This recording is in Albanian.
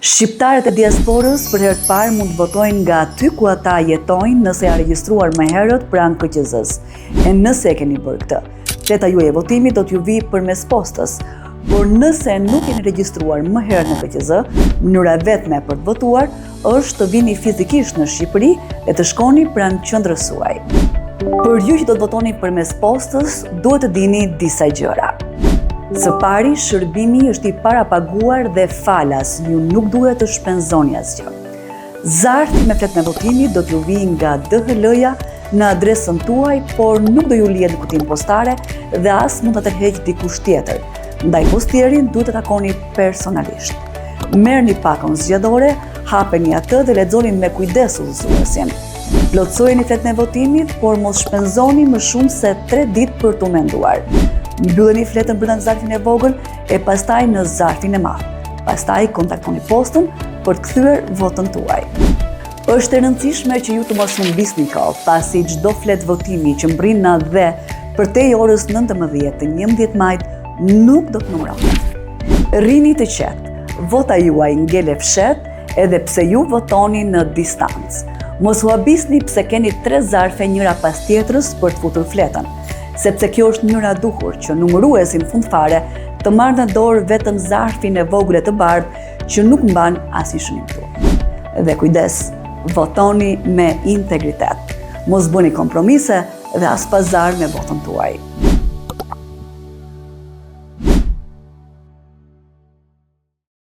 Shqiptarët e diasporës për herë të parë mund të votojnë nga aty ku ata jetojnë nëse janë regjistruar më herët pranë KQZ-s. E nëse e keni bërë këtë, fleta juaj e votimit do t'ju vijë përmes postës. Por nëse nuk jeni regjistruar më herët në KQZ, mënyra vetme për të votuar është të vini fizikisht në Shqipëri dhe të shkoni pranë qendrës suaj. Për ju që do të votoni përmes postës, duhet të dini disa gjëra. Së pari, shërbimi është i parapaguar dhe falas, ju nuk duhet të shpenzoni asgjë. Zarfi me fletë me votimi do t'ju vijë nga DHL-ja në adresën tuaj, por nuk do ju lihet në kutinë postare dhe as mund ta tërheqë dikush tjetër. Ndaj postierin duhet të takoni personalisht. Merrni pakon zgjedhore, hapeni atë dhe lexoni me kujdes udhëzuesin. Plotësojeni fletën e votimit, por mos shpenzoni më shumë se 3 ditë për t'u menduar. Mbylleni fletën brenda në zarfin e vogël e pastaj në zarfin e madh. Pastaj kontaktoni postën për të kthyer votën tuaj. Është e rëndësishme që ju të mos humbisni kohë, pasi çdo fletë votimi që mbrin në dhe përtej orës 19 të 11 majit nuk do të numërohet. Rrini të qetë, vota juaj ngele fshet edhe pse ju votoni në distancë. Mos u habisni pse keni 3 zarfe njëra pas tjetrës për të futur fletën, sepse kjo është mënyra duhur që numëruesi në fund fare të marrë në dorë vetëm zarfin e vogël e të bardhë që nuk mban asnjë shënim këtu. Dhe kujdes, votoni me integritet. Mos bëni kompromise dhe as pazar me votën tuaj.